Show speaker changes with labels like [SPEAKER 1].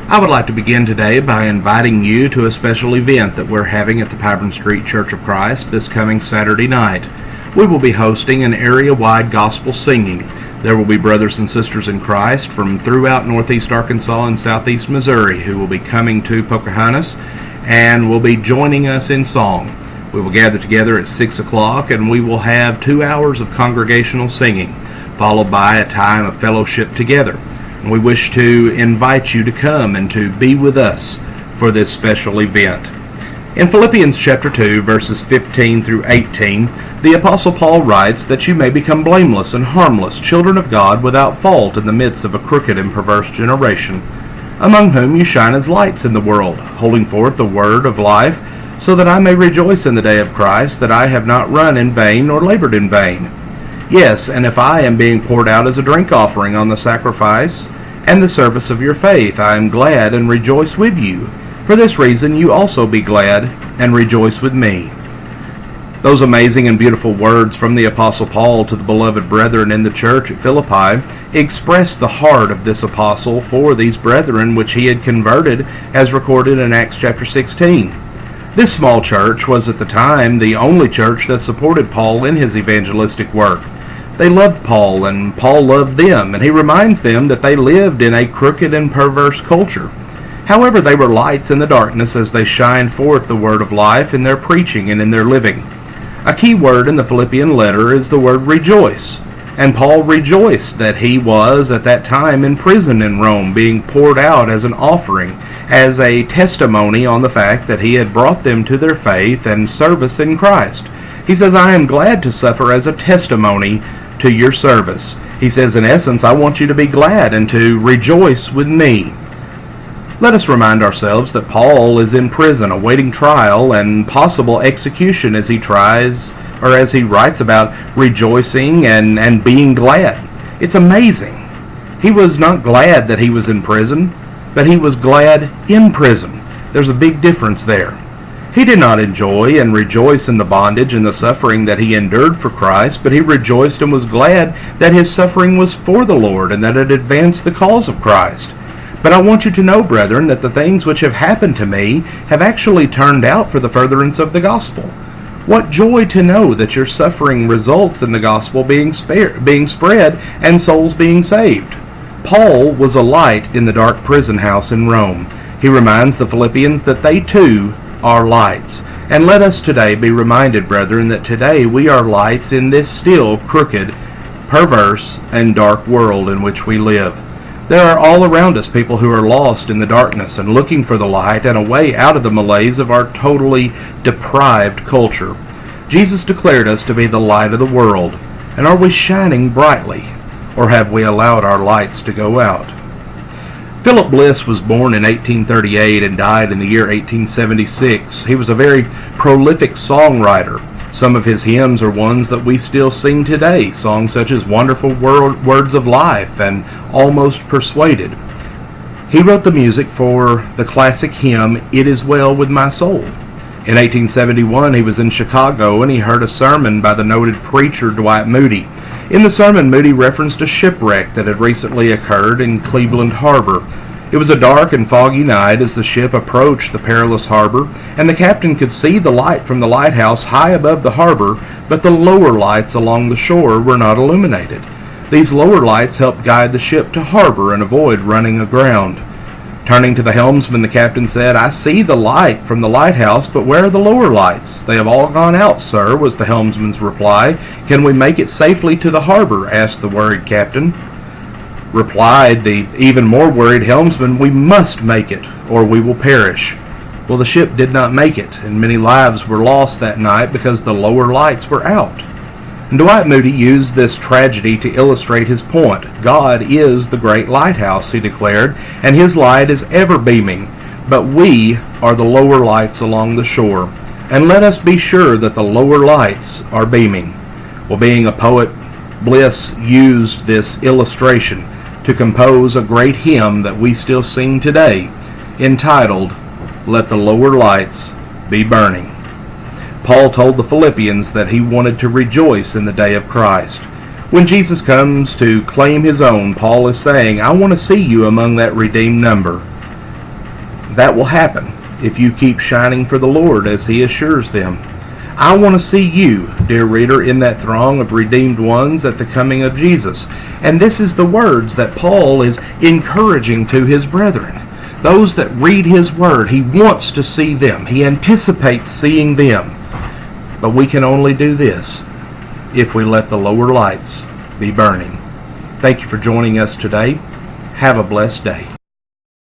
[SPEAKER 1] I would like to begin today by inviting you to a special event that we're having at the Pyburn Street Church of Christ this coming Saturday night. We will be hosting an area-wide gospel singing. There will be brothers and sisters in Christ from throughout northeast Arkansas and southeast Missouri who will be coming to Pocahontas and will be joining us in song. We will gather together at 6 o'clock and we will have 2 hours of congregational singing, followed by a time of fellowship together. We wish to invite you to come and to be with us for this special event. In Philippians chapter 2, verses 15 through 18, the Apostle Paul writes that you may become blameless and harmless, children of God without fault in the midst of a crooked and perverse generation, among whom you shine as lights in the world, holding forth the word of life, so that I may rejoice in the day of Christ, that I have not run in vain nor labored in vain. Yes, and if I am being poured out as a drink offering on the sacrifice and the service of your faith, I am glad and rejoice with you. For this reason you also be glad and rejoice with me. Those amazing and beautiful words from the Apostle Paul to the beloved brethren in the church at Philippi express the heart of this apostle for these brethren which he had converted, as recorded in Acts chapter 16. This small church was at the time the only church that supported Paul in his evangelistic work. They loved Paul, and Paul loved them, and he reminds them that they lived in a crooked and perverse culture. However, they were lights in the darkness as they shined forth the word of life in their preaching and in their living. A key word in the Philippian letter is the word rejoice, and Paul rejoiced that he was at that time in prison in Rome, being poured out as an offering, as a testimony on the fact that he had brought them to their faith and service in Christ. He says, I am glad to suffer as a testimony to your service. He says, in essence, I want you to be glad and to rejoice with me. Let us remind ourselves that Paul is in prison awaiting trial and possible execution as he tries, or as he writes about rejoicing and being glad. It's amazing. He was not glad that he was in prison, but he was glad in prison. There's a big difference there. He did not enjoy and rejoice in the bondage and the suffering that he endured for Christ, but he rejoiced and was glad that his suffering was for the Lord and that it advanced the cause of Christ. But I want you to know, brethren, that the things which have happened to me have actually turned out for the furtherance of the gospel. What joy to know that your suffering results in the gospel being spread and souls being saved. Paul was a light in the dark prison house in Rome. He reminds the Philippians that they too are lights. And let us today be reminded, brethren, that today we are lights in this still crooked, perverse, and dark world in which we live. There are all around us people who are lost in the darkness and looking for the light and a way out of the malaise of our totally deprived culture. Jesus declared us to be the light of the world. And are we shining brightly, or have we allowed our lights to go out? Philip Bliss was born in 1838 and died in the year 1876. He was a very prolific songwriter. Some of his hymns are ones that we still sing today, songs such as Wonderful Words of Life and Almost Persuaded. He wrote the music for the classic hymn, It Is Well With My Soul. In 1871, he was in Chicago and he heard a sermon by the noted preacher Dwight Moody. In the sermon, Moody referenced a shipwreck that had recently occurred in Cleveland Harbor. It was a dark and foggy night as the ship approached the perilous harbor, and the captain could see the light from the lighthouse high above the harbor, but the lower lights along the shore were not illuminated. These lower lights helped guide the ship to harbor and avoid running aground. Turning to the helmsman, the captain said, I see the light from the lighthouse, but where are the lower lights? They have all gone out, sir, was the helmsman's reply. Can we make it safely to the harbor? Asked the worried captain. Replied the even more worried helmsman, we must make it, or we will perish. Well, the ship did not make it, and many lives were lost that night because the lower lights were out. And Dwight Moody used this tragedy to illustrate his point. God is the great lighthouse, he declared, and his light is ever beaming, but we are the lower lights along the shore, and let us be sure that the lower lights are beaming. Well, being a poet, Bliss used this illustration to compose a great hymn that we still sing today, entitled, Let the Lower Lights Be Burning. Paul told the Philippians that he wanted to rejoice in the day of Christ. When Jesus comes to claim his own, Paul is saying, I want to see you among that redeemed number. That will happen if you keep shining for the Lord as He assures them. I want to see you, dear reader, in that throng of redeemed ones at the coming of Jesus. And this is the words that Paul is encouraging to his brethren. Those that read his word, he wants to see them. He anticipates seeing them. But we can only do this if we let the lower lights be burning. Thank you for joining us today. Have a blessed day.